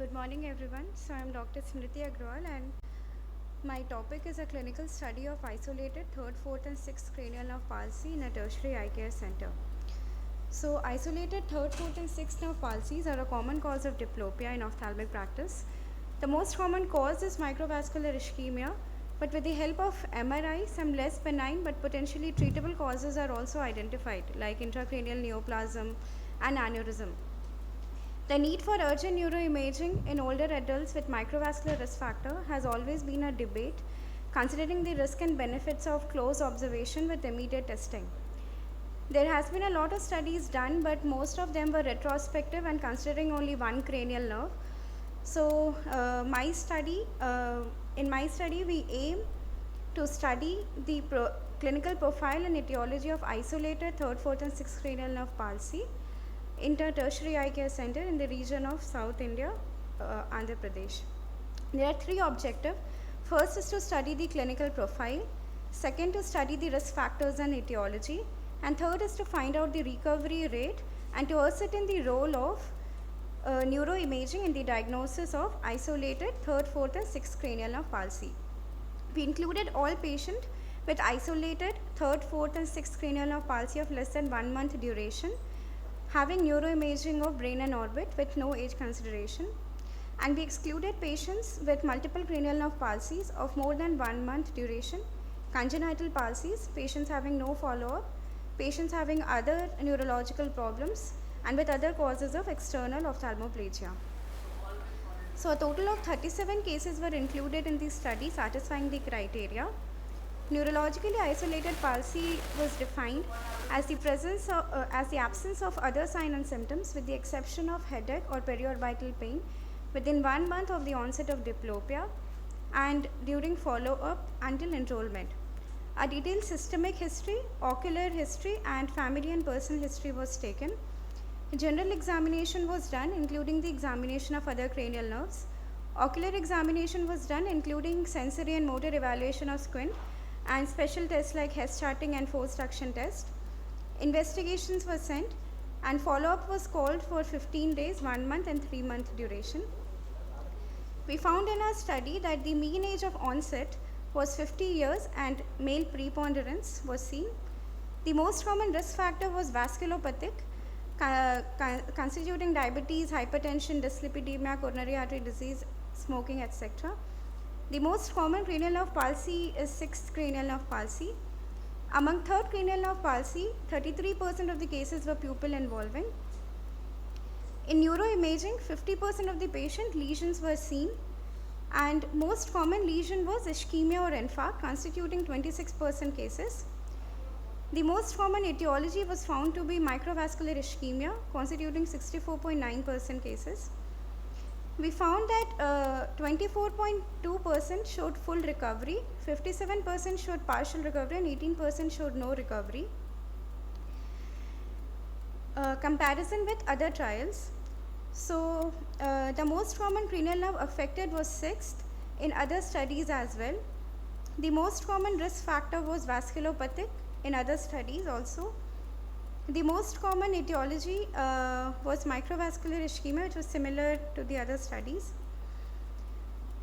Good morning everyone. So I am Dr. Smriti Agrawal and my topic is a clinical study of isolated 3rd, 4th and 6th cranial nerve palsy in a tertiary eye care center. So isolated 3rd, 4th and 6th nerve palsies are a common cause of diplopia in ophthalmic practice. The most common cause is microvascular ischemia, but with the help of MRI, some less benign but potentially treatable causes are also identified like intracranial neoplasm and aneurysm. The need for urgent neuroimaging in older adults with microvascular risk factor has always been a debate, considering the risk and benefits of close observation with immediate testing. There has been a lot of studies done, but most of them were retrospective and considering only one cranial nerve. So, in my study, we aim to study the clinical profile and etiology of isolated 3rd, 4th and 6th cranial nerve palsy in a tertiary eye care center in the region of South India, Andhra Pradesh. There are three objectives. First is to study the clinical profile, second to study the risk factors and etiology, and third is to find out the recovery rate and to ascertain the role of neuroimaging in the diagnosis of isolated 3rd, 4th and 6th cranial nerve palsy. We included all patients with isolated 3rd, 4th and 6th cranial nerve palsy of less than 1 month duration, having neuroimaging of brain and orbit with no age consideration, and we excluded patients with multiple cranial nerve palsies of more than 1 month duration, congenital palsies, patients having no follow-up, patients having other neurological problems, and with other causes of external ophthalmoplegia. So a total of 37 cases were included in the study satisfying the criteria. Neurologically isolated palsy was defined as the absence of other signs and symptoms with the exception of headache or periorbital pain within 1 month of the onset of diplopia and during follow-up until enrollment. A detailed systemic history, ocular history and family and personal history was taken. A general examination was done including the examination of other cranial nerves. Ocular examination was done including sensory and motor evaluation of squint and special tests like Hess charting and forced suction test. Investigations were sent and follow-up was called for 15 days, 1 month and 3 month duration. We found in our study that the mean age of onset was 50 years and male preponderance was seen. The most common risk factor was vasculopathic, constituting diabetes, hypertension, dyslipidemia, coronary artery disease, smoking, etc. The most common cranial nerve palsy is 6th cranial nerve palsy. Among 3rd cranial nerve palsy, 33% of the cases were pupil involving. In neuroimaging, 50% of the patient lesions were seen and most common lesion was ischemia or infarct constituting 26% cases. The most common etiology was found to be microvascular ischemia constituting 64.9% cases. We found that 24.2% showed full recovery, 57% showed partial recovery and 18% showed no recovery. Comparison with other trials. So the most common cranial nerve affected was 6th in other studies as well. The most common risk factor was vasculopathic in other studies also. The most common etiology was microvascular ischemia, which was similar to the other studies.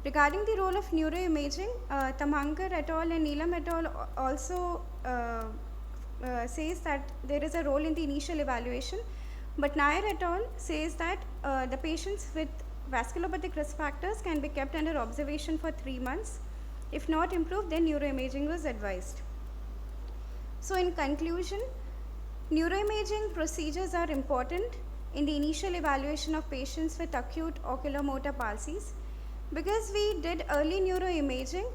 Regarding the role of neuroimaging, Tamhankar et al. And Neelam et al. Also says that there is a role in the initial evaluation, but Nair et al. Says that the patients with vasculopathic risk factors can be kept under observation for 3 months. If not improved, then neuroimaging was advised. So in conclusion, neuroimaging procedures are important in the initial evaluation of patients with acute oculomotor palsies. Because we did early neuroimaging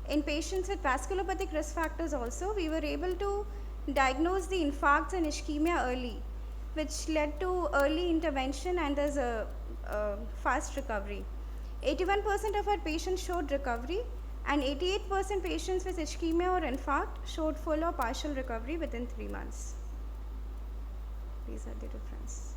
in patients with vasculopathic risk factors also, we were able to diagnose the infarcts and ischemia early, which led to early intervention and there's a fast recovery. 81% of our patients showed recovery and 88% patients with ischemia or infarct showed full or partial recovery within 3 months. These are the differences.